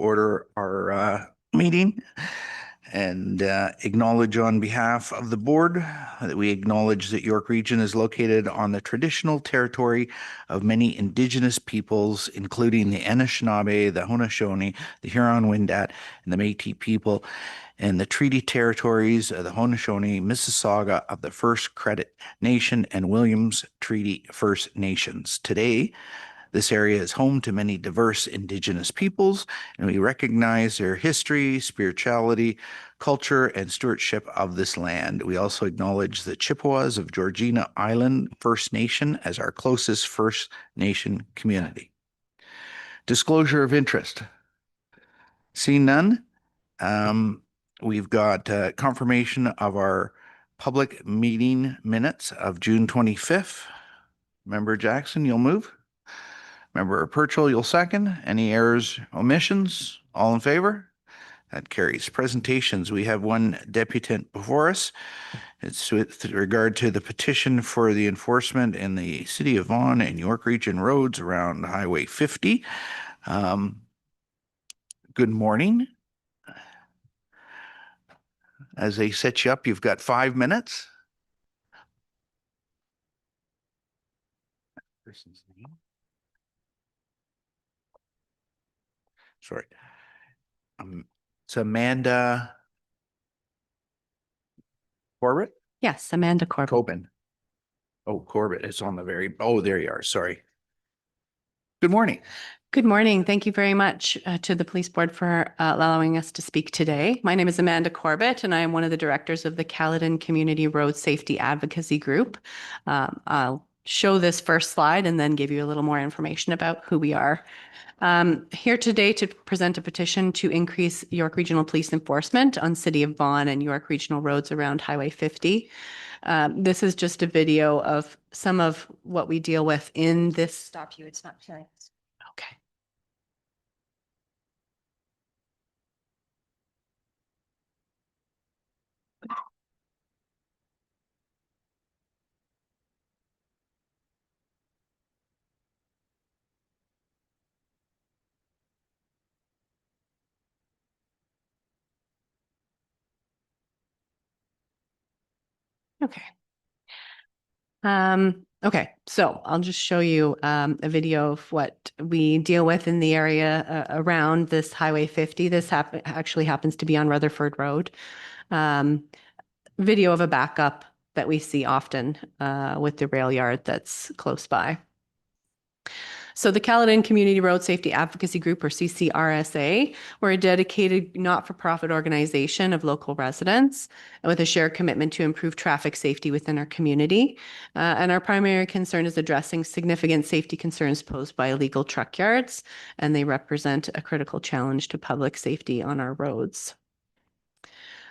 order our meeting and acknowledge on behalf of the board that we acknowledge that York Region is located on the traditional territory of many Indigenous peoples, including the Anishinaabe, the Haudenosaunee, the Huron-Wendat, and the Métis people, and the treaty territories of the Haudenosaunee, Mississauga of the First Credit Nation, and Williams Treaty First Nations. Today, this area is home to many diverse Indigenous peoples, and we recognize their history, spirituality, culture, and stewardship of this land. We also acknowledge the Chippewas of Georgina Island First Nation as our closest First Nation community. Disclosure of interest. Seeing none, we've got confirmation of our public meeting minutes of June 25th. Member Jackson, you'll move. Member Purchell, you'll second. Any errors, omissions? All in favor? That carries. Presentations. We have one deputant before us. It's with regard to the petition for the enforcement in the City of Vaughan and York Region roads around Highway 50. Good morning. As they set you up, you've got 5 minutes. Person's name. Sorry. It's Amanda Corbett? Yes, Amanda Corbett. Coben. Oh, Corbett. It's on the very, oh, there you are. Sorry. Good morning. Good morning. Thank you very much to the Police Board for allowing us to speak today. My name is Amanda Corbett, and I am one of the directors of the Caledon Community Road Safety Advocacy Group. I'll show this first slide and then give you a little more information about who we are. Here today to present a petition to increase York Regional Police enforcement on City of Vaughan and York Regional roads around Highway 50. This is just a video of some of what we deal with in this. Stop you, it's not showing. Okay. Okay. Okay, so I'll just show you a video of what we deal with in the area around this Highway 50. This actually happens to be on Rutherford Road. Video of a backup that we see often with the rail yard that's close by. So the Caledon Community Road Safety Advocacy Group, or CCRSA, we're a dedicated not-for-profit organization of local residents with a shared commitment to improve traffic safety within our community. And our primary concern is addressing significant safety concerns posed by illegal truck yards, and they represent a critical challenge to public safety on our roads.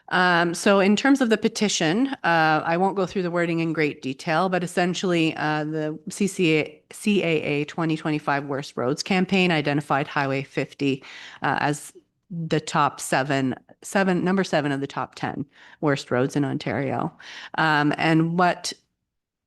So in terms of the petition, I won't go through the wording in great detail, but essentially the CAA 2025 Worst Roads campaign identified Highway 50 as the top number 7 of the top 10 worst roads in Ontario. And what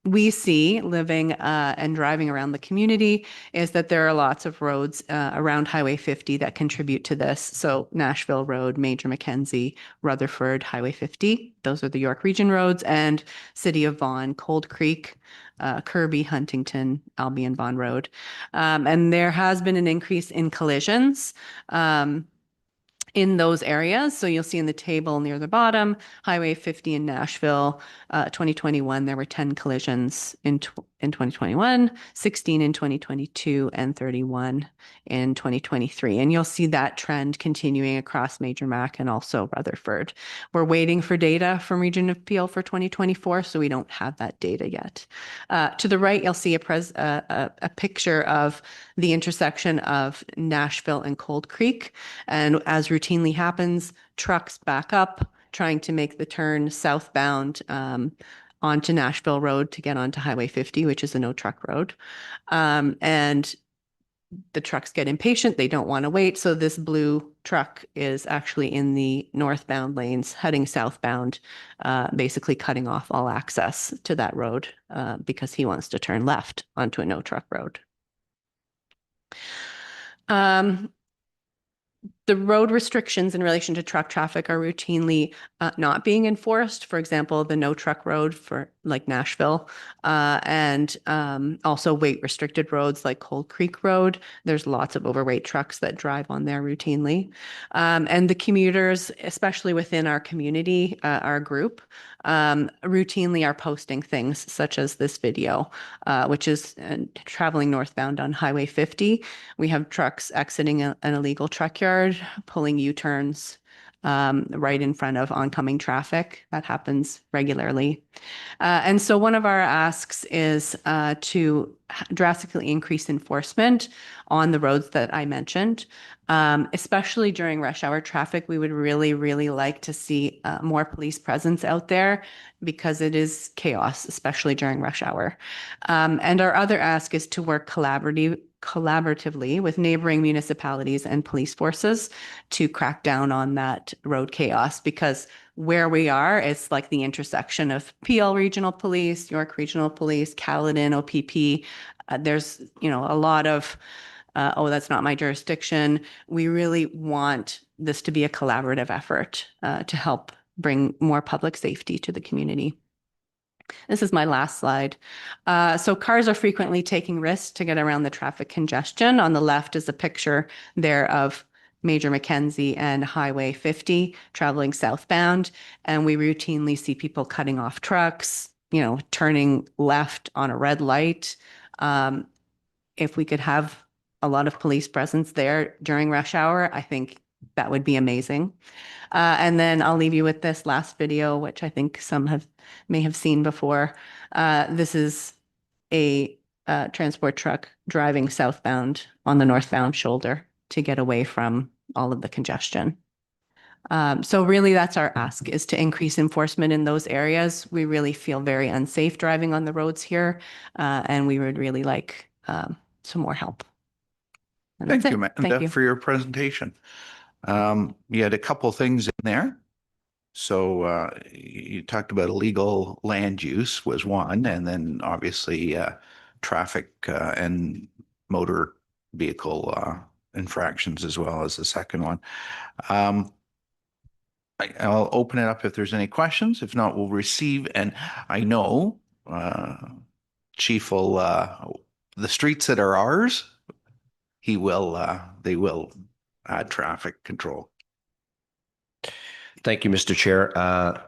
we see living and driving around the community is that there are lots of roads around Highway 50 that contribute to this. So Nashville Road, Major Mackenzie, Rutherford, Highway 50. Those are the York Region roads, and City of Vaughan, Cold Creek, Kirby, Huntington, Albion, Vaughan Road. And there has been an increase in collisions in those areas. So you'll see in the table near the bottom, Highway 50 in Nashville, 2021, there were 10 collisions in 2021, 16 in 2022, and 31 in 2023. And you'll see that trend continuing across Major Mac and also Rutherford. We're waiting for data from Region of Peel for 2024, so we don't have that data yet. To the right, you'll see a picture of the intersection of Nashville and Cold Creek. And as routinely happens, trucks back up, trying to make the turn southbound onto Nashville Road to get onto Highway 50, which is a no truck road. And the trucks get impatient. They don't want to wait. So this blue truck is actually in the northbound lanes heading southbound, basically cutting off all access to that road because he wants to turn left onto a no truck road. The The road restrictions in relation to truck traffic are routinely not being enforced. For example, the no truck road for like Nashville, and also weight restricted roads like Cold Creek Road. There's lots of overweight trucks that drive on there routinely. And the commuters, especially within our community, our group, routinely are posting things such as this video, which is traveling northbound on Highway 50. We have trucks exiting an illegal truck yard, pulling U-turns right in front of oncoming traffic. That happens regularly. And so one of our asks is to drastically increase enforcement on the roads that I mentioned, especially during rush hour traffic. We would really, really like to see more police presence out there because it is chaos, especially during rush hour. And our other ask is to work collaboratively with neighboring municipalities and police forces to crack down on that road chaos, because where we are, it's like the intersection of Peel Regional Police, York Regional Police, Caledon, OPP. There's, a lot of, oh, that's not my jurisdiction. We really want this to be a collaborative effort to help bring more public safety to the community. This is my last slide. So cars are frequently taking risks to get around the traffic congestion. On the left is a picture there of Major Mackenzie and Highway 50 traveling southbound. And we routinely see people cutting off trucks, turning left on a red light. If we could have a lot of police presence there during rush hour, I think that would be amazing. And then I'll leave you with this last video, which I think some may have seen before. This is a transport truck driving southbound on the northbound shoulder to get away from all of the congestion. So really that's our ask, is to increase enforcement in those areas. We really feel very unsafe driving on the roads here, and we would really like some more help. And Thank that's you, it. Thank Amanda, you. for your presentation. You had a couple things in there. So you talked about illegal land use was one, and then obviously traffic and motor vehicle infractions as well as the second one. I'll open it up if there's any questions. If not, we'll receive. And I know Chief will, the streets that are ours, they will add traffic control. Thank you, Mr. Chair.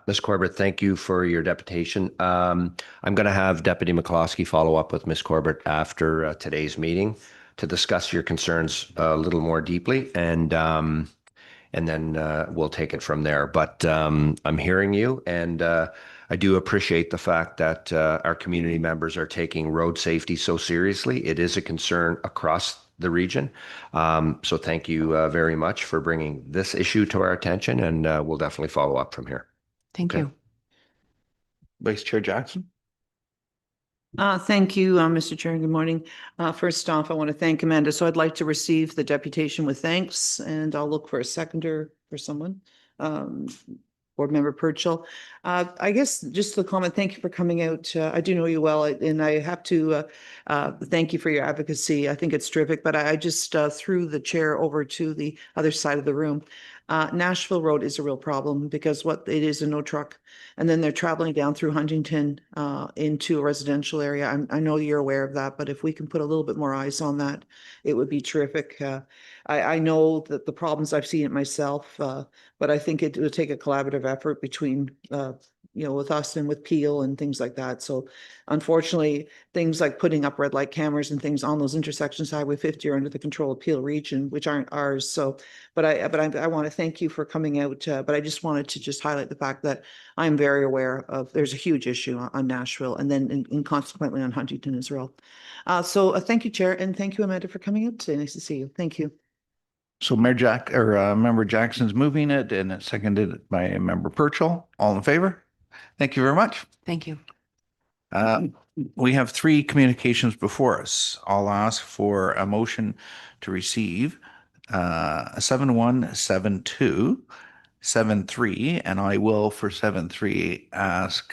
Ms. Corbett, thank you for your deputation. I'm going to have Deputy McCloskey follow up with Ms. Corbett after today's meeting to discuss your concerns a little more deeply, and then we'll take it from there. But I'm hearing you, and I do appreciate the fact that our community members are taking road safety so seriously. It is a concern across the region. So thank you very much for bringing this issue to our attention, and we'll definitely follow up from here. Thank you. Vice Chair Jackson. Thank you, Mr. Chair. Good morning. First off, I want to thank Amanda. So I'd like to receive the deputation with thanks, and I'll look for a seconder for someone. Board Member Purcell. I guess just the comment, thank you for coming out. I do know you well, and I have to thank you for your advocacy. I think it's terrific, but I just threw the chair over to the other side of the room. Nashville Road is a real problem because what it is a no truck, and then they're traveling down through Huntington into a residential area. I know you're aware of that, but if we can put a little bit more eyes on that, it would be terrific. I know that the problems, I've seen it myself, but I think it would take a collaborative effort between with us and with Peel and things like that. So unfortunately, things like putting up red light cameras and things on those intersections, Highway 50, are under the control of Peel Region, which aren't ours. So, but I want to thank you for coming out. But I just wanted to just highlight the fact that I'm very aware of there's a huge issue on Nashville, and then and consequently on Huntington as well. So thank you, Chair, and thank you, Amanda, for coming out today. Nice to see you. Thank you. So Member Jackson's moving it, and it's seconded by Member Purcell. All in favor? Thank you very much. Thank you. We have 3 communications before us. I'll ask for a motion to receive 7172, 73, and I will for 73 ask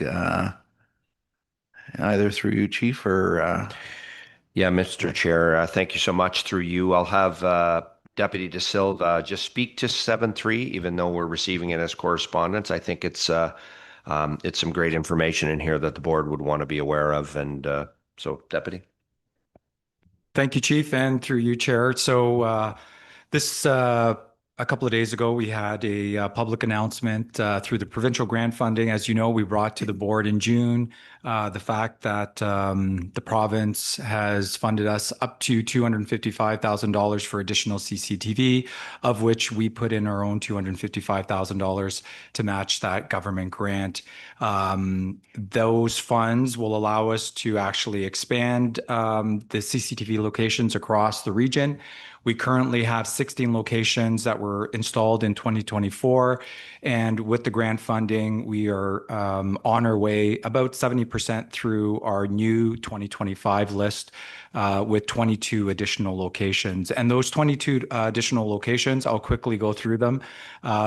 either through you, Chief, or Yeah, Mr. Chair, thank you so much. Through you, I'll have Deputy De Silva just speak to 7.3, even though we're receiving it as correspondence? I think it's some great information in here that the board would want to be aware of. And so, Deputy. Thank you, Chief, and through you, Chair. So this a couple of days ago, we had a public announcement through the provincial grant funding. As you know, we brought to the board in June the fact that the province has funded us up to $255,000 for additional CCTV, of which we put in our own $255,000 to match that government grant. Those funds will allow us to actually expand the CCTV locations across the region. We currently have 16 locations that were installed in 2024. And with the grant funding, we are on our way about 70% through our new 2025 list with 22 additional locations. And those 22 additional locations, I'll quickly go through them.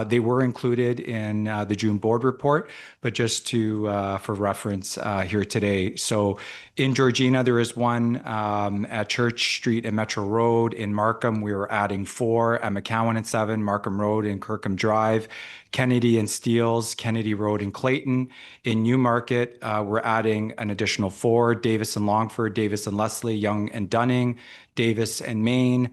They were included in the June board report, but just for reference here today. So in Georgina, there is one at Church Street and Metro Road. In Markham, we are adding 4 at McCowan and 7, Markham Road and Kirkham Drive, Kennedy and Steeles, Kennedy Road and Clayton. In Newmarket, we're adding an additional 4, Davis and Longford, Davis and Leslie, Young and Dunning, Davis and Maine.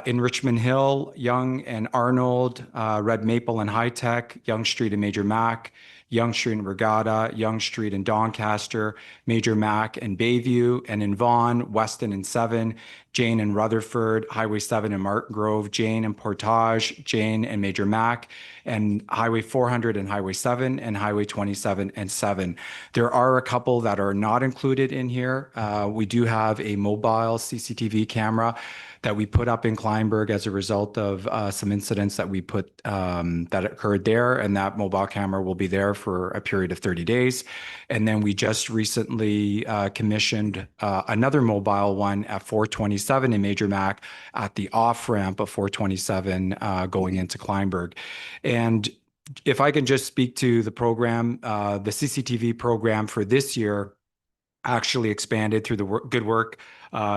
In Richmond Hill, Young and Arnold, Red Maple and High Tech, Young Street and Major Mac, Young Street and Regatta, Young Street and Doncaster, Major Mac and Bayview, and in Vaughan, Weston and 7, Jane and Rutherford, Highway 7 and Martin Grove, Jane and Portage, Jane and Major Mac, and Highway 400 and Highway 7, and Highway 27 and 7. There are a couple that are not included in here. We do have a mobile CCTV camera that we put up in Kleinburg as a result of some incidents that we put that occurred there, and that mobile camera will be there for a period of 30 days. And then we just recently commissioned another mobile one at 427 in Major Mac at the off-ramp of 427 going into Kleinburg. And if I can just speak to the program, the CCTV program for this year actually expanded through the good work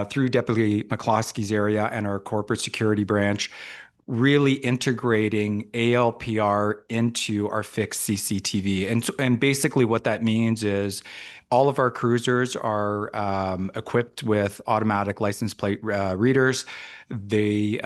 through Deputy McCloskey's area and our corporate security branch, really integrating ALPR into our fixed CCTV. And basically what that means is all of our cruisers are equipped with automatic license plate readers. They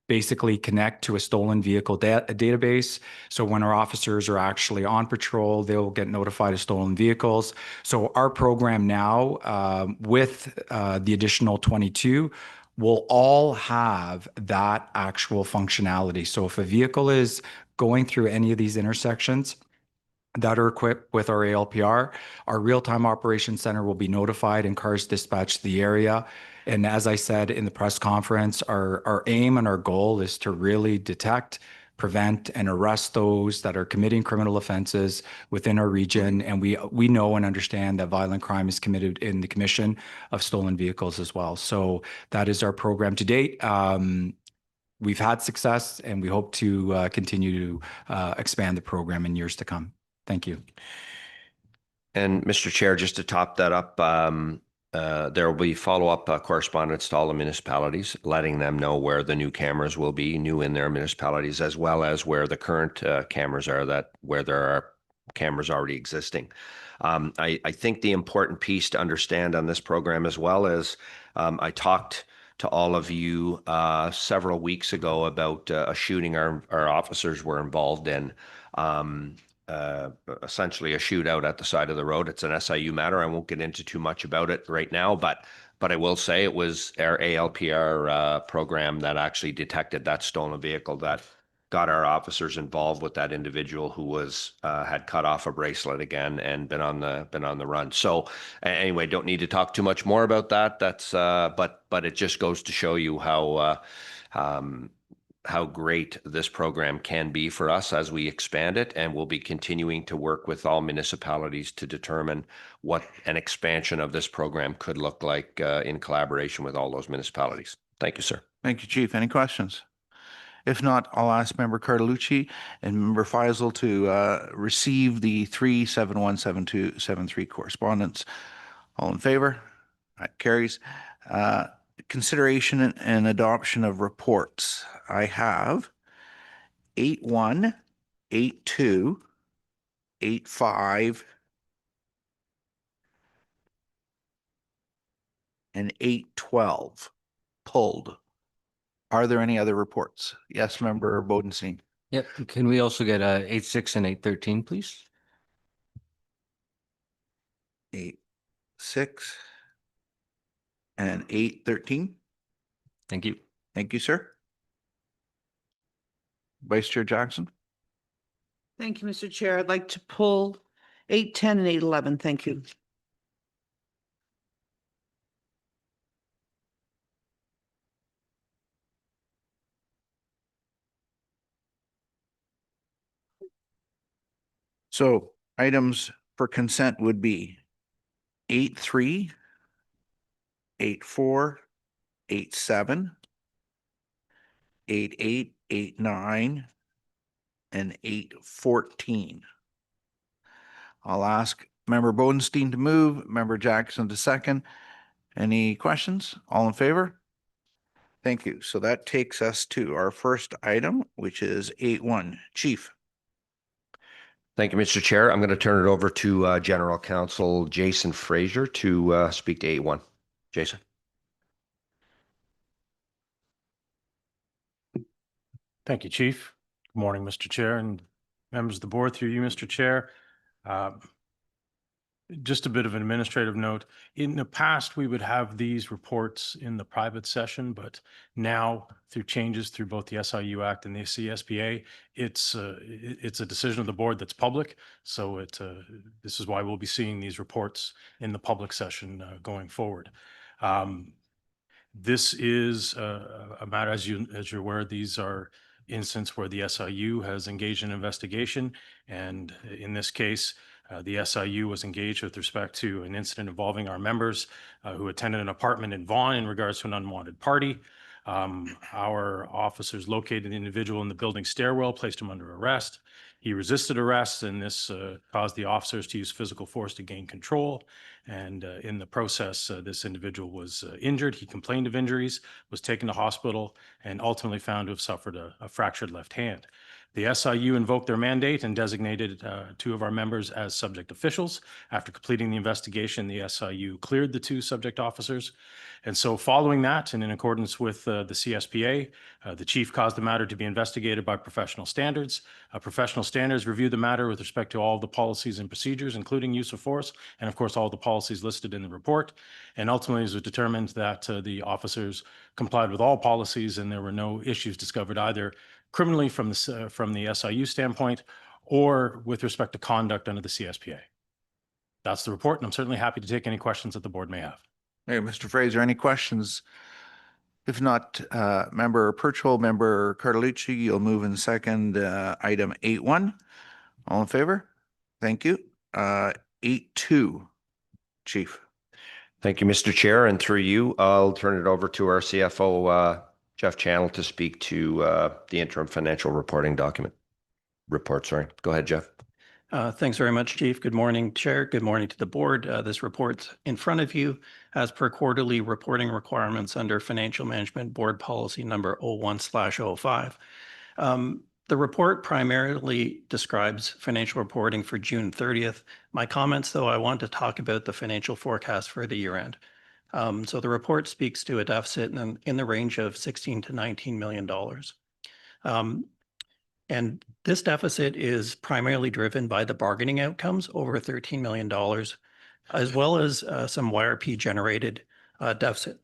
basically connect to a stolen vehicle database. So when our officers are actually on patrol, they'll get notified of stolen vehicles. So our program now, with the additional 22, will all have that actual functionality. So if a vehicle is going through any of these intersections that are equipped with our ALPR, our real-time operations center will be notified and cars dispatched to the area. And as I said in the press conference, our aim and our goal is to really detect, prevent, and arrest those that are committing criminal offenses within our region. And we know and understand that violent crime is committed in the commission of stolen vehicles as well. So that is our program to date. We've had success, and we hope to continue to expand the program in years to come. Thank you. And Mr. Chair, just to top that up, there will be follow-up correspondence to all the municipalities, letting them know where the new cameras will be, new in their municipalities, as well as where the current cameras are, where there are cameras already existing. I think the important piece to understand on this program as well is I talked to all of you several weeks ago about a shooting our officers were involved in. Essentially a shootout at the side of the road. It's an SIU matter. I won't get into too much about it right now, but I will say it was our ALPR program that actually detected that stolen vehicle that got our officers involved with that individual who was had cut off a bracelet again and been on the run. So anyway, don't need to talk too much more about that. That's but it just goes to show you how great this program can be for us as we expand it, and we'll be continuing to work with all municipalities to determine what an expansion of this program could look like in collaboration with all those municipalities. Thank you, sir. Thank you, Chief. Any questions? If not, I'll ask Member Cartalucci and Member Faisal to receive the 3717273 correspondence. All in favor? That carries. consideration and adoption of reports. I have 8-1, 8-2, 8-5, and 8-12 pulled. Are there any other reports? Yes, Member Bodenstein. Yep. Can we also get 8-6 and 8-13, please? 8-6 and 8-13. Thank you. Thank you, sir. Vice Chair Jackson. Thank you, Mr. Chair. I'd like to pull 8-10 and 8-11. Thank you. So items for consent would be 8-3, 8-4, 8-7, 8-8, 8-9, and 8-14. I'll ask Member Bodenstein to move, Member Jackson to second. Any questions? All in favor? Thank you. So that takes us to our first item, which is 8-1. Chief. Thank you, Mr. Chair. I'm going to turn it over to General Counsel Jason Fraser to speak to 8-1. Jason. Thank you, Chief. Good morning, Mr. Chair and members of the board. Through you, Mr. Chair. Just a bit of an administrative note. In the past, we would have these reports in the private session, but now through changes through both the SIU Act and the CSPA, it's a decision of the board that's public. So this is why we'll be seeing these reports in the public session going forward. This is a matter, as you're aware, these are instances where the SIU has engaged in investigation, and in this case, the SIU was engaged with respect to an incident involving our members who attended an apartment in Vaughan in regards to an unwanted party. Our officers located the individual in the building stairwell, placed him under arrest. He resisted arrest, and this caused the officers to use physical force to gain control. And in the process, this individual was injured. He complained of injuries, was taken to hospital, and ultimately found to have suffered a fractured left hand. The SIU invoked their mandate and designated two of our members as subject officials. After completing the investigation, the SIU cleared the two subject officers. And so following that, and in accordance with the CSPA, the chief caused the matter to be investigated by professional standards. Professional standards review the matter with respect to all the policies and procedures, including use of force, and of course, all the policies listed in the report. And ultimately, it was determined that the officers complied with all policies, and there were no issues discovered either criminally from the SIU standpoint or with respect to conduct under the CSPA. That's the report, and I'm certainly happy to take any questions that the board may have. Hey, Mr. Fraser, any questions? If not, Member Purchell, Member Cartolucci, you'll move in second, item 8-1. All in favor? Thank you. 8-2, Chief. Thank you, Mr. Chair. And through you, I'll turn it over to our CFO, Jeff Channel, to speak to the interim financial reporting report. Sorry. Go ahead, Jeff. Thanks very much, Chief. Good morning, Chair. Good morning to the board. This report's in front of you as per quarterly reporting requirements under Financial Management Board Policy number 01/05. The report primarily describes financial reporting for June 30th. My comments, though, I want to talk about the financial forecast for the year end. So the report speaks to a deficit in the range of $16 to $19 million. And this deficit is primarily driven by the bargaining outcomes over $13 million, as well as some YRP generated deficit,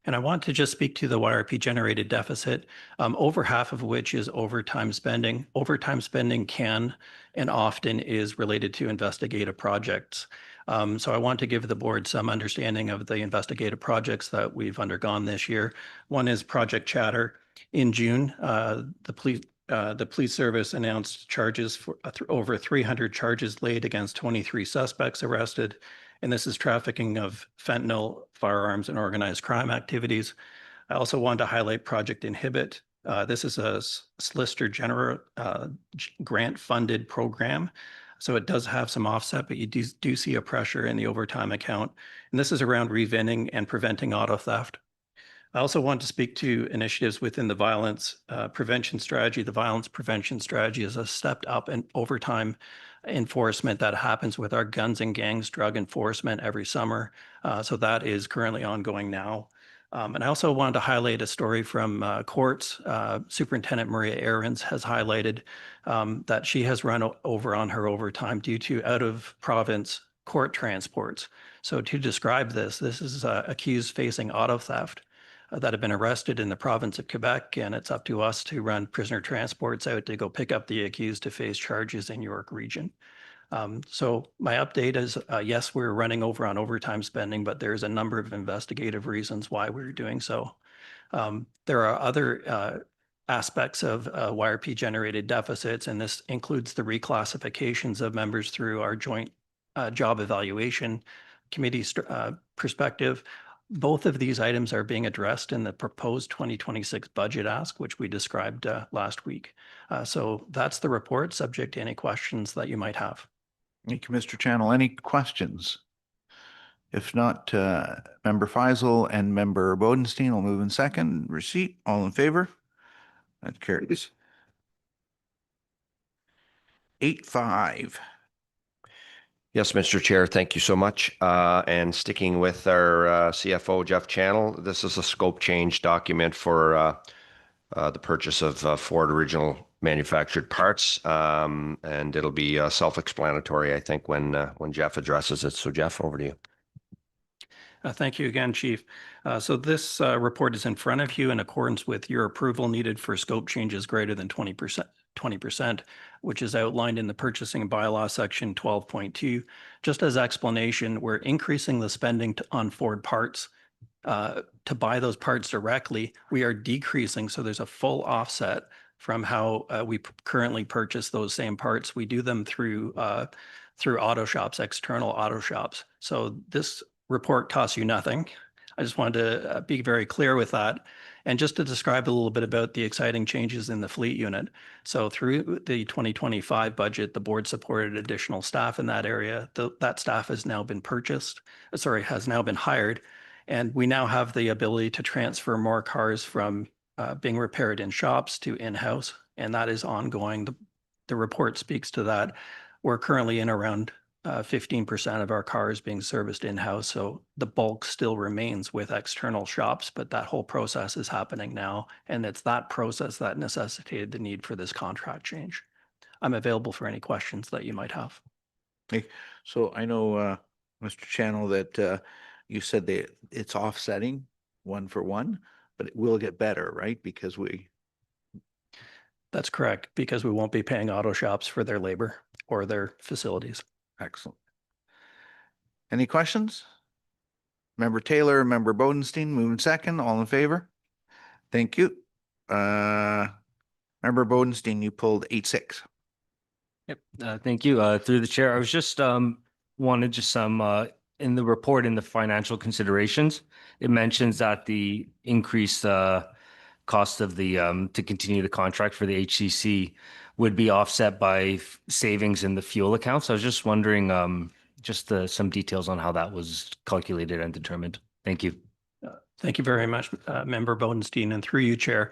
And I want to just speak to the YRP generated deficit, over half of which is overtime spending. Overtime spending can and often is related to investigative projects. So I want to give the board some understanding of the investigative projects that we've undergone this year. One is Project Chatter. In June, the police service announced charges for over 300 charges laid against 23 suspects arrested. And this is trafficking of fentanyl, firearms, and organized crime activities. I also want to highlight Project Inhibit. This is a Solicitor General grant-funded program So it does have some offset, but you do see a pressure in the overtime account. And this is around reventing and preventing auto theft. I also want to speak to initiatives within the violence prevention strategy. The violence prevention strategy is a stepped up and overtime enforcement that happens with our guns and gangs drug enforcement every summer. So that is currently ongoing now. And I also wanted to highlight a story from courts. Superintendent Maria Aarons has highlighted that she has run over on her overtime due to out of province court transports. So to describe this, this is accused facing auto theft that have been arrested in the province of Quebec, and it's up to us to run prisoner transports out to go pick up the accused to face charges in York Region. So my update is, yes, we're running over on overtime spending, but there's a number of investigative reasons why we're doing so. There are other aspects of YRP generated deficits, and this includes the reclassifications of members through our joint job evaluation committee perspective. Both of these items are being addressed in the proposed 2026 budget ask, which we described last week. So that's the report, subject to any questions that you might have. Thank you, Mr. Channel. Any questions? If not, Member Faisal and Member Bodenstein will move in second. Receipt, all in favor? That carries. 8-5. Yes, Mr. Chair, thank you so much. And sticking with our CFO, Jeff Channel, this is a scope change document for the purchase of Ford original manufactured parts. And it'll be self-explanatory, I think, when Jeff addresses it. So Jeff, over to you. Thank you again, Chief. So this report is in front of you in accordance with your approval needed for scope changes greater than 20%, which is outlined in the purchasing bylaw section 12.2. Just as explanation, we're increasing the spending on Ford parts to buy those parts directly. We are decreasing, so there's a full offset from how we currently purchase those same parts. We do them through auto shops, external auto shops. So this report costs you nothing. I just wanted to be very clear with that. And just to describe a little bit about the exciting changes in the fleet unit. So through the 2025 budget, the board supported additional staff in that area. That staff has now been has now been hired. And we now have the ability to transfer more cars from being repaired in shops to in-house. And that is ongoing. The report speaks to that. We're currently in around 15% of our cars being serviced in-house. So the bulk still remains with external shops, but that whole process is happening now. And it's that process that necessitated the need for this contract change. I'm available for any questions that you might have. Okay. So I know, Mr. Channel, that you said that it's offsetting one for one, but it will get better, right? Because That's correct, because we won't be paying auto shops for their labor or their facilities. Excellent. Any questions? Member Taylor, Member Bodenstein, moving second, all in favor? Thank you. Member Bodenstein, you pulled 8-6. Yep. Thank you. Through the chair, I was just wanted just some in the report in the financial considerations. It mentions that the increased cost of the to continue the contract for the HCC would be offset by savings in the fuel accounts. I was just wondering just some details on how that was calculated and determined. Thank you. Thank you very much, Member Bodenstein, and through you, Chair.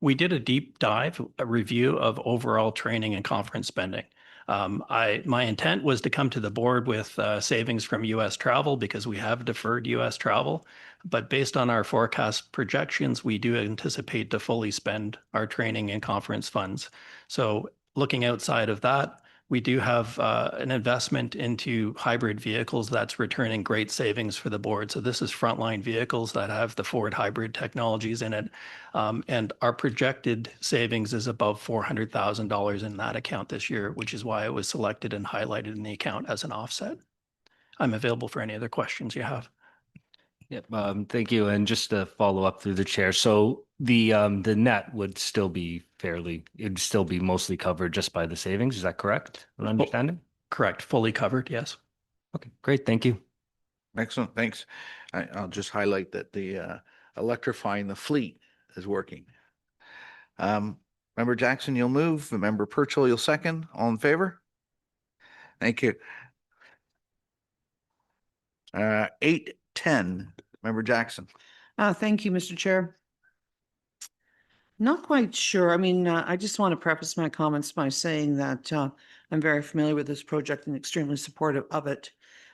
We did a deep dive, a review of overall training and conference spending. My intent was to come to the board with savings from U.S. travel because we have deferred U.S. travel. But based on our forecast projections, we do anticipate to fully spend our training and conference funds. So looking outside of that, we do have an investment into hybrid vehicles that's returning great savings for the board. So this is frontline vehicles that have the Ford hybrid technologies in it. And our projected savings is above $400,000 in that account this year, which is why it was selected and highlighted in the account as an offset. I'm available for any other questions you have. Yep. Thank you. And just to follow up through the chair, so the net would still be it'd still be mostly covered just by the savings. Is that correct? An understanding? Correct. Fully covered. Yes. Okay, great. Thank you. Excellent, thanks. I'll just highlight that the electrifying the fleet is working. Member Jackson, you'll move. Member Purchell, you'll second. All in favor? Thank you. 8:10, Member Jackson. Thank you, Mr. Chair. Not quite sure. I mean, I just want to preface my comments by saying that I'm very familiar with this project and extremely supportive of it.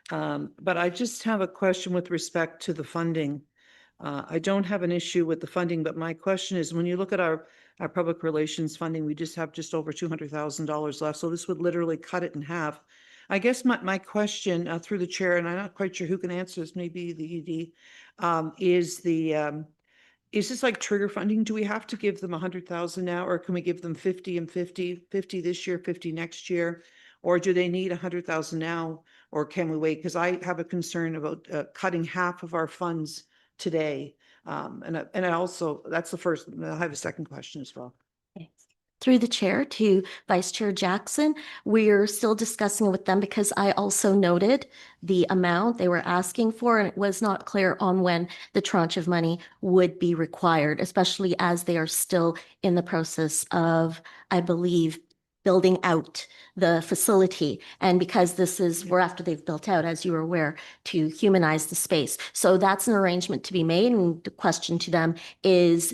But I just have a question with respect to the funding. I don't have an issue with the funding, but my question is, when you look at our public relations funding, we just have just over $200,000 left. So this would literally cut it in half. I guess my question through the chair, and I'm not quite sure who can answer this, maybe the ED, is this like trigger funding? Do we have to give them 100,000 now, or can we give them 50 and 50, 50 this year, 50 next year? Or do they need 100,000 now, or can we wait? Because I have a concern about cutting half of our funds today. And I also, that's the first, I have a second question as well. Through the chair to Vice Chair Jackson, we're still discussing with them because I also noted the amount they were asking for, and it was not clear on when the tranche of money would be required, especially as they are still in the process of, I believe, building out the facility. And because we're after they've built out, as you are aware, to humanize the space. So that's an arrangement to be made. And the question to them is,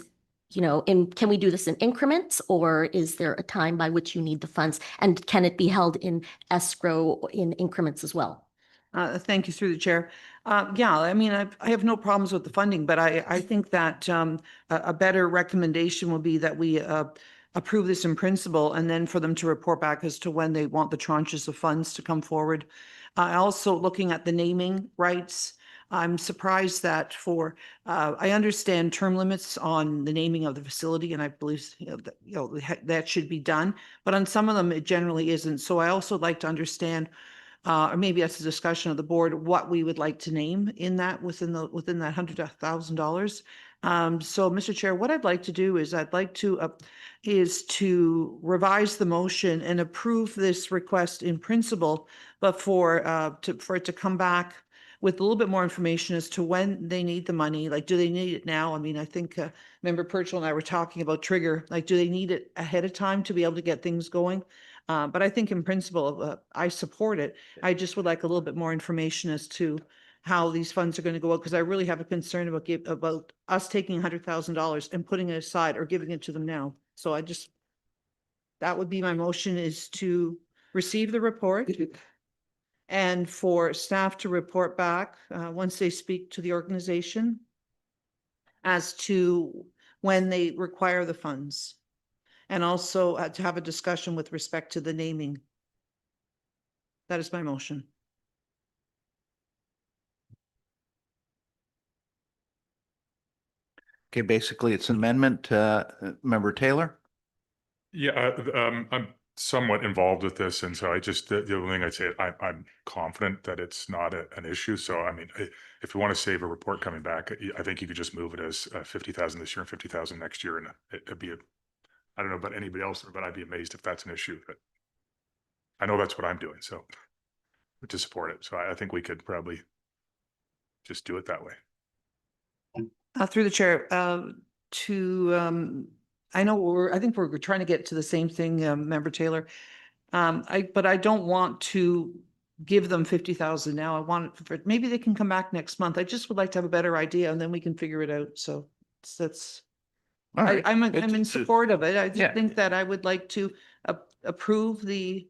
can we do this in increments, or is there a time by which you need the funds? And can it be held in escrow in increments as well? Thank you, through the chair. Yeah, I mean, I have no problems with the funding, but I think that a better recommendation would be that we approve this in principle, and then for them to report back as to when they want the tranches of funds to come forward. Also, looking at the naming rights, I'm surprised that I understand term limits on the naming of the facility, and I believe that should be done. But on some of them, it generally isn't. So I also like to understand, or maybe that's a discussion of the board, what we would like to name in that within that $100,000. So, Mr. Chair, what I'd like to do is to revise the motion and approve this request in principle, but for it to come back with a little bit more information as to when they need the money. Like, do they need it now? I mean, I think Member Purchell and I were talking about trigger. Like, do they need it ahead of time to be able to get things going? But I think in principle, I support it. I just would like a little bit more information as to how these funds are going to go out, because I really have a concern about us taking $100,000 and putting it aside or giving it to them now. So that would be my motion, is to receive the report and for staff to report back once they speak to the organization as to when they require the funds, and also to have a discussion with respect to the naming. That is my motion. Okay, basically it's an amendment. Member Taylor? Yeah, I'm somewhat involved with this, and so the only thing I'd say, I'm confident that it's not an issue. So I mean, if you want to save a report coming back, I think you could just move it as 50,000 this year and 50,000 next year, and it'd be I don't know about anybody else, but I'd be amazed if that's an issue. But I know that's what I'm doing, so to support it. So I think we could probably just do it that way. Through the chair, I think we're trying to get to the same thing, Member Taylor. But I don't want to give them 50,000 now. I want maybe they can come back next month. I just would like to have a better idea, and then we can figure it out. So that's, All right. I'm in support of it. I Yeah. just think that I would like to approve the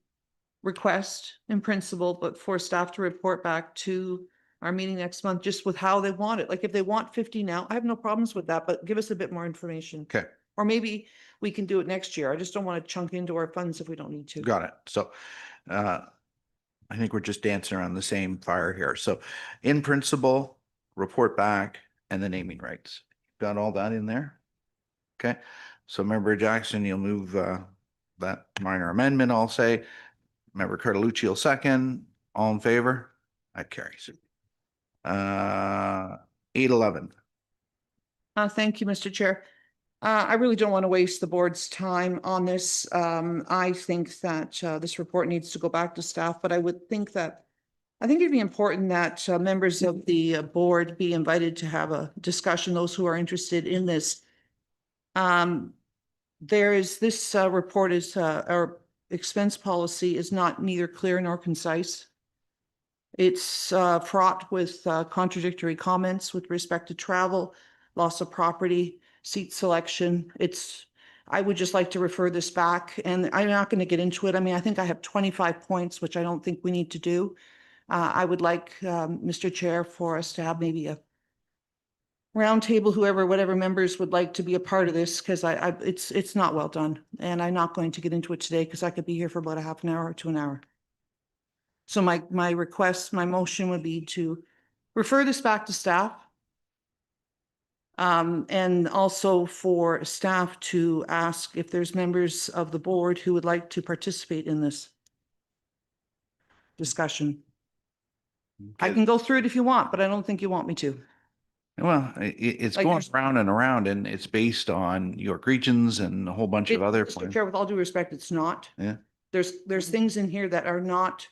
request in principle, but for staff to report back to our meeting next month, just with how they want it. Like, if they want 50 now, I have no problems with that, but give us a bit more information. Okay, Or maybe we can do it next year. I just don't want to chunk into our funds if we don't need to. got it. So I think we're just dancing around the same fire here. So in principle, report back, and the naming rights. Got all that in there? Okay, so Member Jackson, you'll move that minor amendment, I'll say. Member Cartolucci will second. All in favor? That carries. 8:11. Thank you, Mr. Chair. I really don't want to waste the board's time on this. I think that this report needs to go back to staff, but I think it'd be important that members of the board be invited to have a discussion, those who are interested in this. This report is, or expense policy is not neither clear nor concise. It's fraught with contradictory comments with respect to travel, loss of property, seat selection. I would just like to refer this back, and I'm not going to get into it. I mean, I think I have 25 points, which I don't think we need to do. I would like, Mr. Chair, for us to have maybe a roundtable, whatever members would like to be a part of this, because it's not well done. And I'm not going to get into it today because I could be here for about a half an hour to an hour. So my motion would be to refer this back to staff. And also for staff to ask if there's members of the board who would like to participate in this discussion. I can go through it if you want, but I don't think you want me to. Well, it's Like going there's- round and around, and it's based on York Regions and a whole bunch of other Mr. plans. Chair, with all due respect, it's not. Yeah. There's things in here that are not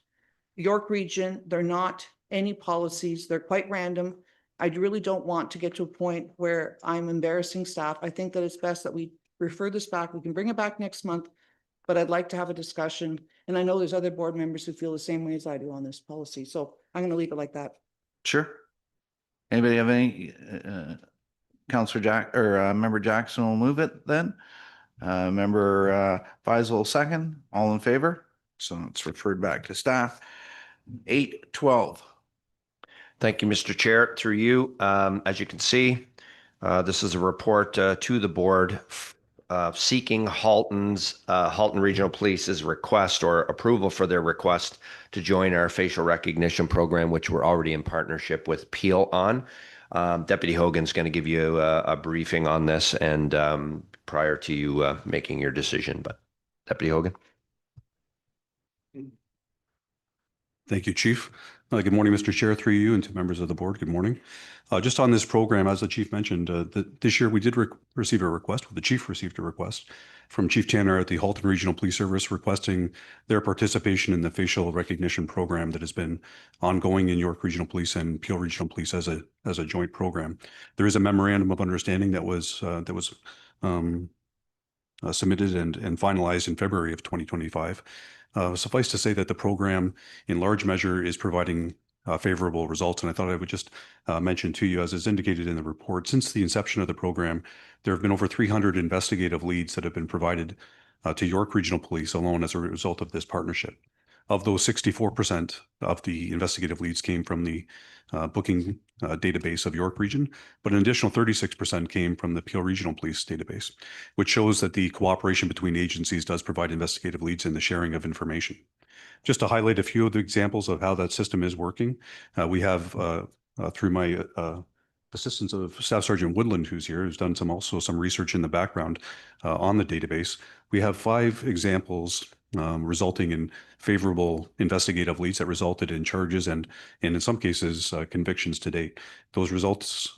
York Region. They're not any policies. They're quite random. I really don't want to get to a point where I'm embarrassing staff. I think that it's best that we refer this back. We can bring it back next month, but I'd like to have a discussion. And I know there's other board members who feel the same way as I do on this policy. So I'm going to leave it like that. Sure. Anybody have any, Counselor Jack, or Member Jackson will move it then. Member Faisal second, all in favor? So it's referred back to staff. 8:12. Thank you, Mr. Chair. Through you, as you can see, this is a report to the board seeking Halton Regional Police's request or approval for their request to join our facial recognition program, which we're already in partnership with Peel on. Deputy Hogan's going to give you a briefing on this and prior to you making your decision. But Deputy Hogan. Thank you, Chief. Good morning, Mr. Chair, through you and to members of the board. Good morning. Just on this program, as the Chief mentioned, this year we did receive a request, the Chief received a request from Chief Tanner at the Halton Regional Police Service requesting their participation in the facial recognition program that has been ongoing in York Regional Police and Peel Regional Police as a joint program. There is a memorandum of understanding that was submitted and finalized in February of 2025. Suffice to say that the program in large measure is providing favorable results. And I thought I would just mention to you, as is indicated in the report, since the inception of the program, there have been over 300 investigative leads that have been provided to York Regional Police alone as a result of this partnership. Of those, 64% of the investigative leads came from the booking database of York Region, but an additional 36% came from the Peel Regional Police database, which shows that the cooperation between agencies does provide investigative leads in the sharing of information. Just to highlight a few of the examples of how that system is working, we have, through my assistance of Staff Sergeant Woodland, who's here, who's done some research in the background on the database, we have 5 examples resulting in favorable investigative leads that resulted in charges and in some cases convictions to date. Those results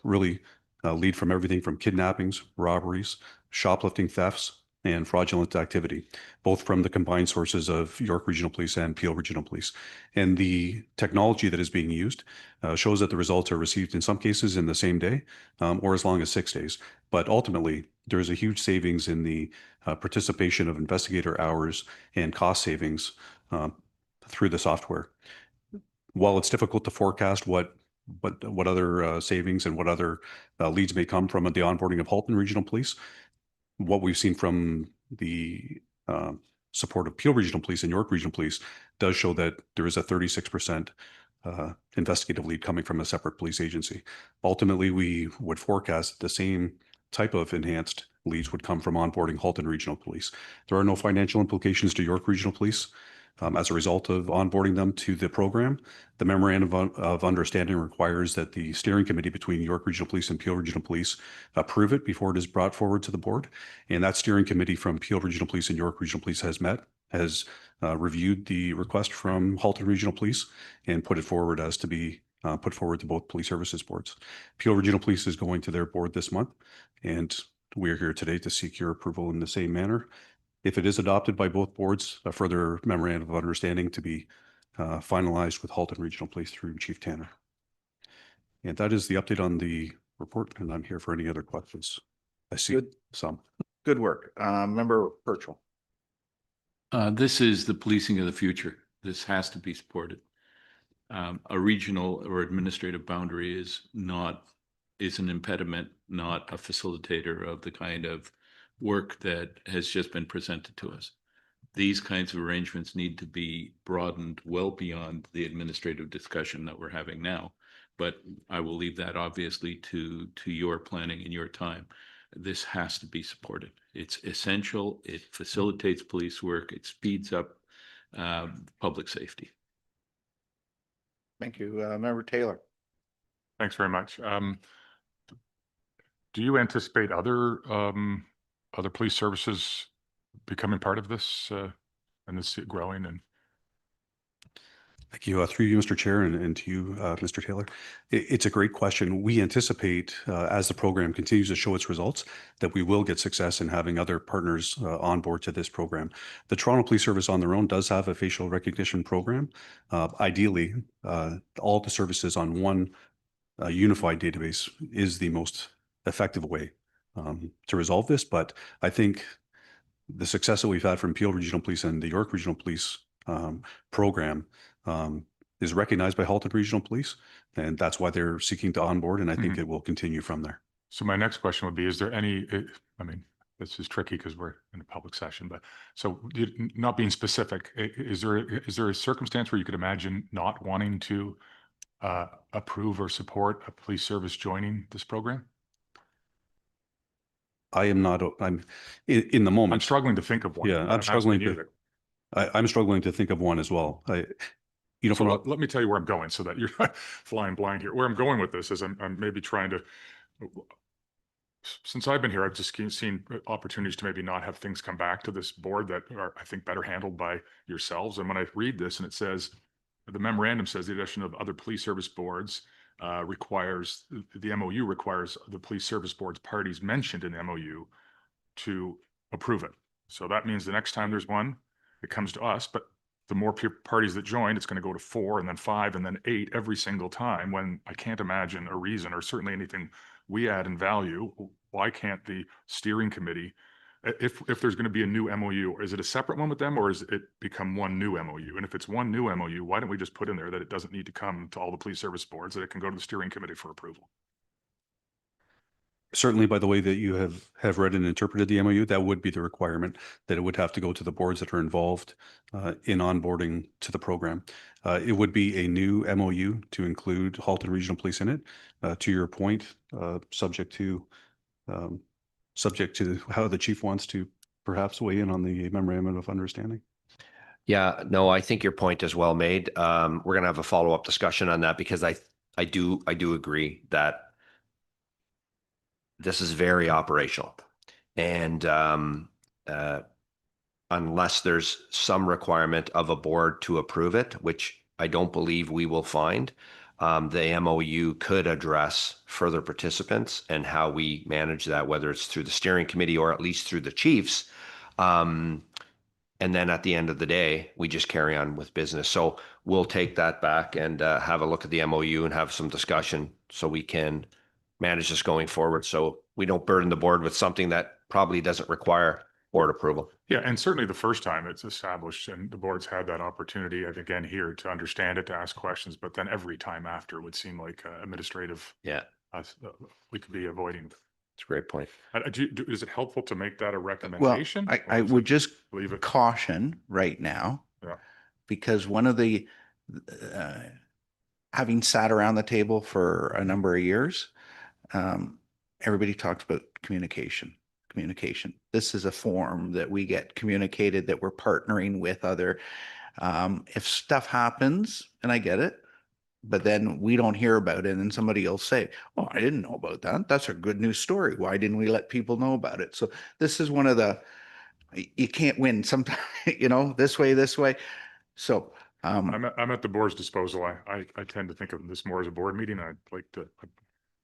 really lead from everything from kidnappings, robberies, shoplifting, thefts, and fraudulent activity, both from the combined sources of York Regional Police and Peel Regional Police. And the technology that is being used shows that the results are received in some cases in the same day or as long as 6 days. But ultimately, there is a huge savings in the participation of investigator hours and cost savings through the software. While it's difficult to forecast what other savings and what other leads may come from the onboarding of Halton Regional Police, what we've seen from the support of Peel Regional Police and York Regional Police does show that there is a 36% investigative lead coming from a separate police agency. Ultimately, we would forecast the same type of enhanced leads would come from onboarding Halton Regional Police. There are no financial implications to York Regional Police as a result of onboarding them to the program. The memorandum of understanding requires that the steering committee between York Regional Police and Peel Regional Police approve it before it is brought forward to the board. And that steering committee from Peel Regional Police and York Regional Police has reviewed the request from Halton Regional Police and put it forward as to be put forward to both police services boards. Peel Regional Police is going to their board this month, and we are here today to seek your approval in the same manner. If it is adopted by both boards, a further memorandum of understanding to be finalized with Halton Regional Police through Chief Tanner. And that is the update on the report, and I'm here for any other questions. I see some. Good work. Member Purcell. This is the policing of the future. This has to be supported. A regional or administrative boundary is an impediment, not a facilitator of the kind of work that has just been presented to us. These kinds of arrangements need to be broadened well beyond the administrative discussion that we're having now. But I will leave that obviously to your planning and your time. This has to be supported. It's essential. It facilitates police work. It speeds up public safety. Thank you, Member Taylor. Thanks very much. Do you anticipate other police services becoming part of this and this growing? And Thank you. Through you, Mr. Chair, and to you, Mr. Taylor. It's a great question. We anticipate, as the program continues to show its results, that we will get success in having other partners on board to this program. The Toronto Police Service on their own does have a facial recognition program. Ideally, all the services on one unified database is the most effective way to resolve this. But I think the success that we've had from Peel Regional Police and the York Regional Police program is recognized by Halton Regional Police, and that's why they're seeking to onboard, and I think it will continue from there. so my next question would be, is there any, I mean, this is tricky because we're in a public session, but so not being specific, is there a circumstance where you could imagine not wanting to approve or support a police service joining this program? I am not, I'm in the moment. I'm struggling to think of one. Yeah, I'm struggling to, I'm struggling to think of one as well. So let me tell you where I'm going so that you're not flying blind here. Where I'm going with this is I'm maybe trying to, since I've been here, I've just seen opportunities to maybe not have things come back to this board that are, I think, better handled by yourselves. And when I read this and it says, the memorandum says the addition of other police service boards requires, the MOU requires the police service board's parties mentioned in the MOU to approve it. So that means the next time there's one, it comes to us, but the more parties that join, it's going to go to 4 and then 5 and then 8 every single time, when I can't imagine a reason, or certainly anything we add in value. Why can't the steering committee, if there's going to be a new MOU, is it a separate one with them, or is it become one new MOU? And if it's one new MOU, why don't we just put in there that it doesn't need to come to all the police service boards, that it can go to the steering committee for approval? Certainly, by the way that you have read and interpreted the MOU, that would be the requirement, that it would have to go to the boards that are involved in onboarding to the program. It would be a new MOU to include Halton Regional Police in it. To your point, subject to how the chief wants to perhaps weigh in on the memorandum of understanding. Yeah, no, I think your point is well made. We're going to have a follow-up discussion on that, because I do agree that this is very operational, and unless there's some requirement of a board to approve it, which I don't believe we will find, the MOU could address further participants and how we manage that, whether it's through the steering committee or at least through the chiefs. And then at the end of the day, we just carry on with business. So we'll take that back and have a look at the MOU and have some discussion so we can manage this going forward, so we don't burden the board with something that probably doesn't require board approval. Yeah, and certainly the first time it's established and the board's had that opportunity, again, here to understand it, to ask questions, but then every time after would seem like administrative. Yeah, we could be avoiding. it's a great point. Is it helpful to make that a recommendation? Well, I would just caution right now, because one of the, having sat around the table for a number of years, everybody talks about communication. This is a form that we get communicated that we're partnering with other. If stuff happens, and I get it, but then we don't hear about it, and somebody will say, "Oh, I didn't know about that. That's a good news story. Why didn't we let people know about it?" So this is one of the, you can't win sometimes, this way. So I'm at the board's disposal. I tend to think of this more as a board meeting. I'd like to.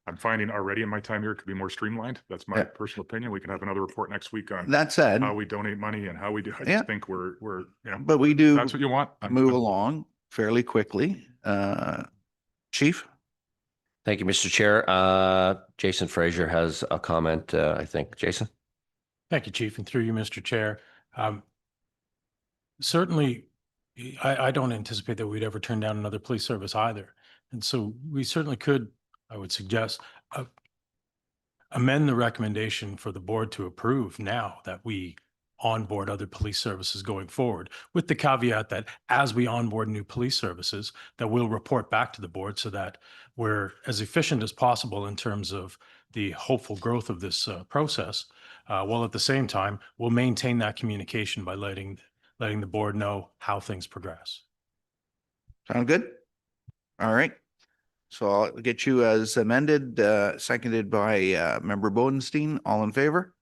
I'm finding already in my time here it could be more streamlined. That's my personal opinion. We can have another report next week on that said, how we donate money and how we do. I just think we're but we do. That's what you want. Move along fairly quickly. Chief. Thank you, Mr. Chair. Jason Fraser has a comment, I think. Jason. Thank you, Chief, and through you, Mr. Chair. certainly, I don't anticipate that we'd ever turn down another police service either. And so we certainly could, I would suggest, amend the recommendation for the board to approve now that we onboard other police services going forward, with the caveat that as we onboard new police services, that we'll report back to the board so that we're as efficient as possible in terms of the hopeful growth of this process, while at the same time, we'll maintain that communication by letting the board know how things progress. Sound good? All right. So I'll get you as amended, seconded by Member Bodenstein. All in favor?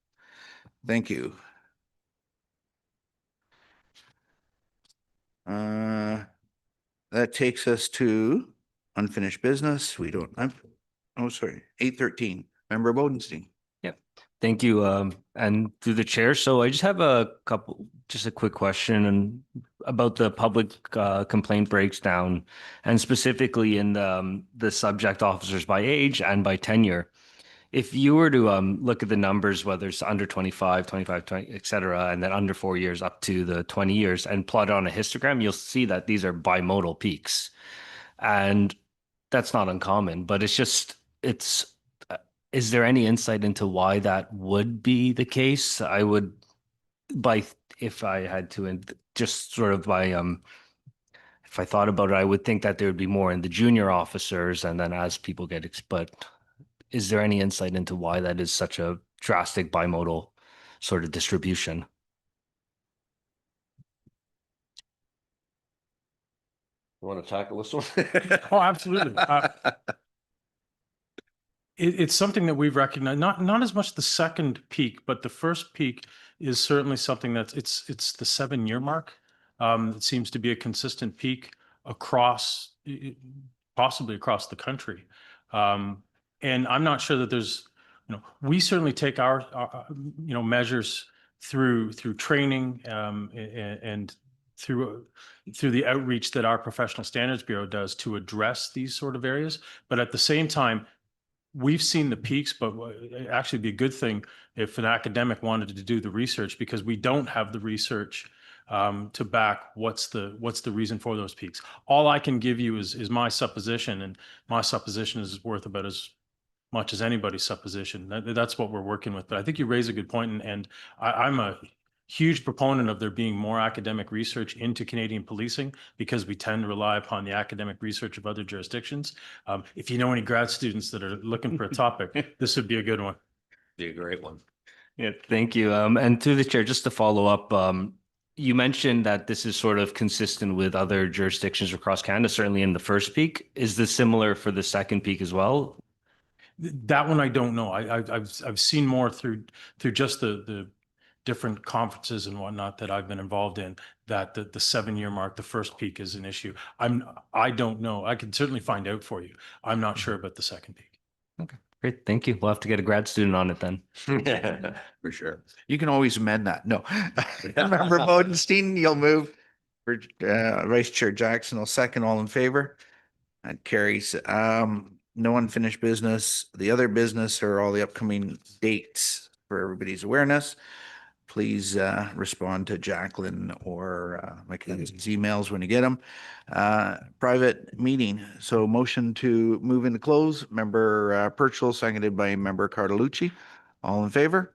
Thank you. That takes us to unfinished business. We don't, oh, sorry, 8:13. Member Bodenstein. Thank you. And through the chair. So I just have just a quick question and about the public complaint breakdown, and specifically in the subject officers by age and by tenure. If you were to look at the numbers, whether it's under 25, 25, 20, et cetera, and then under 4 years up to the 20 years and plot on a histogram, you'll see that these are bimodal peaks. And that's not uncommon, but is there any insight into why that would be the case? If I had to, just sort of if I thought about it, I would think that there would be more in the junior officers, and then as people but is there any insight into why that is such a drastic bimodal sort of distribution? You want to tackle this one? Oh, absolutely. It's something that we've recognized, not as much the second peak, but the first peak is certainly something it's the 7-year mark. It seems to be a consistent peak possibly across the country. And I'm not sure that there's, we certainly take our measures through training and through the outreach that our Professional Standards Bureau does to address these sort of areas. But at the same time, we've seen the peaks, but it'd actually be a good thing if an academic wanted to do the research, because we don't have the research to back what's the reason for those peaks. All I can give you is my supposition, and my supposition is worth about as much as anybody's supposition. That's what we're working with. But I think you raise a good point, and I'm a huge proponent of there being more academic research into Canadian policing, because we tend to rely upon the academic research of other jurisdictions. If you know any grad students that are looking for a topic, this would be a good one. Be a great one. Yeah, thank you. And through the chair, just to follow up, you mentioned that this is sort of consistent with other jurisdictions across Canada, certainly in the first peak. Is this similar for the second peak as well? That one I don't know. I've seen more through just the different conferences and whatnot that I've been involved in, that the 7-year mark, the first peak, is an issue. I don't know. I can certainly find out for you. I'm not sure about the second peak. Okay, great. Thank you. We'll have to get a grad student on it then. For sure. You can always amend that. No. Member Bodenstein, you'll move. For Vice Chair Jackson will second. All in favor? That carries. No unfinished business. The other business are all the upcoming dates for everybody's awareness. Please respond to Jacqueline or Mackenzie's emails when you get them. Private meeting. So motion to move into close. Member Purcell, seconded by Member Cartelucci. All in favor?